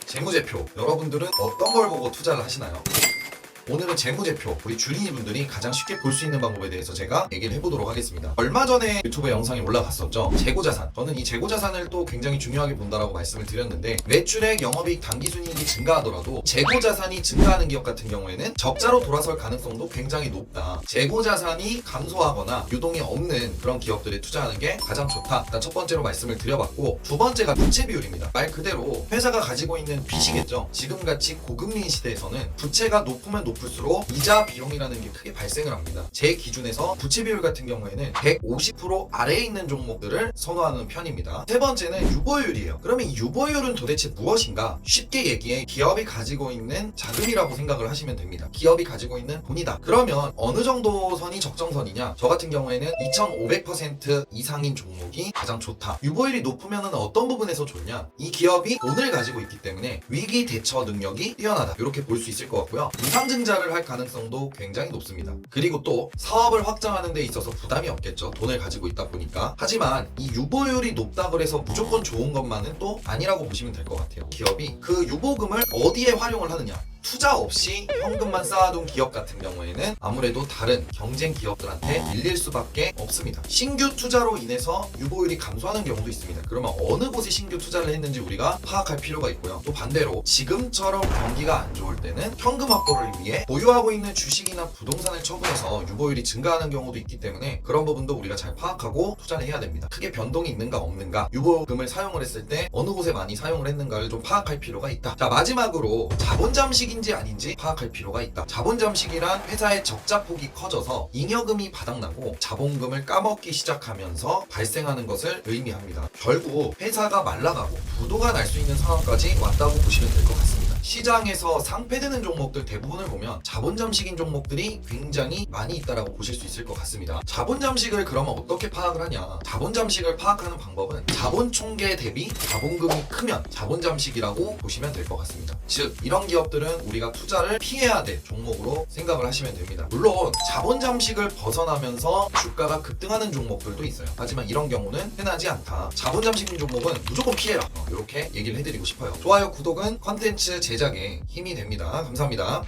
재무제표, 여러분들은 어떤 걸 보고 투자를 하시나요? 오늘은 재무제표, 우리 줄리니 분들이 가장 쉽게 볼 수 있는 방법에 대해서 제가 얘기를 해보도록 하겠습니다. 얼마 전에 유튜브에 영상이 올라갔었죠. 재고자산. 저는 이 재고자산을 또 굉장히 중요하게 본다라고 말씀을 드렸는데, 매출액, 영업이익, 당기순이익이 증가하더라도 재고자산이 증가하는 기업 같은 경우에는 적자로 돌아설 가능성도 굉장히 높다. 재고자산이 감소하거나 유동이 없는 그런 기업들에 투자하는 게 가장 좋다. 일단 첫 번째로 말씀을 드려봤고, 두 번째가 부채 비율입니다. 말 그대로 회사가 가지고 있는 빚이겠죠. 지금같이 고금리 시대에서는 부채가 높으면 높을수록 이자 비용이라는 게 크게 발생을 합니다. 제 기준에서 부채 비율 같은 경우에는 150% 아래에 있는 종목들을 선호하는 편입니다. 세 번째는 유보율이에요. 그러면 이 유보율은 도대체 무엇인가? 쉽게 얘기해 기업이 가지고 있는 자금이라고 생각을 하시면 됩니다. 기업이 가지고 있는 돈이다. 그러면 어느 정도 선이 적정선이냐? 저 같은 경우에는 2500% 이상인 종목이 가장 좋다. 유보율이 높으면 어떤 부분에서 좋냐? 이 기업이 돈을 가지고 있기 때문에 위기 대처 능력이 뛰어나다. 이렇게 볼 수 있을 것 같고요. 무상증자를 할 가능성도 굉장히 높습니다. 그리고 또 사업을 확장하는 데 있어서 부담이 없겠죠. 돈을 가지고 있다 보니까. 하지만 이 유보율이 높다 그래서 무조건 좋은 것만은 또 아니라고 보시면 될 것 같아요. 기업이 그 유보금을 어디에 활용을 하느냐? 투자 없이 현금만 쌓아둔 기업 같은 경우에는 아무래도 다른 경쟁 기업들한테 밀릴 수밖에 없습니다. 신규 투자로 인해서 유보율이 감소하는 경우도 있습니다. 그러면 어느 곳에 신규 투자를 했는지 우리가 파악할 필요가 있고요. 또 반대로 지금처럼 경기가 안 좋을 때는 현금 확보를 위해 보유하고 있는 주식이나 부동산을 처분해서 유보율이 증가하는 경우도 있기 때문에 그런 부분도 우리가 잘 파악하고 투자를 해야 됩니다. 크게 변동이 있는가 없는가, 유보금을 사용을 했을 때 어느 곳에 많이 사용을 했는가를 좀 파악할 필요가 있다. 자, 마지막으로 자본 잠식인지 아닌지 파악할 필요가 있다. 자본 잠식이란 회사의 적자폭이 커져서 잉여금이 바닥나고 자본금을 까먹기 시작하면서 발생하는 것을 의미합니다. 결국 회사가 말라가고 부도가 날 수 있는 상황까지 왔다고 보시면 될 것 같습니다. 시장에서 상폐되는 종목들 대부분을 보면 자본 잠식인 종목들이 굉장히 많이 있다라고 보실 수 있을 것 같습니다. 자본 잠식을 그러면 어떻게 파악을 하냐? 자본 잠식을 파악하는 방법은 자본 총계 대비 자본금이 크면 자본 잠식이라고 보시면 될 것 같습니다. 즉 이런 기업들은 우리가 투자를 피해야 될 종목으로 생각을 하시면 됩니다. 물론 자본 잠식을 벗어나면서 주가가 급등하는 종목들도 있어요. 하지만 이런 경우는 흔하지 않다. 자본 잠식인 종목은 무조건 피해라. 이렇게 얘기를 해드리고 싶어요. 좋아요, 구독은 컨텐츠 제작에 힘이 됩니다. 감사합니다.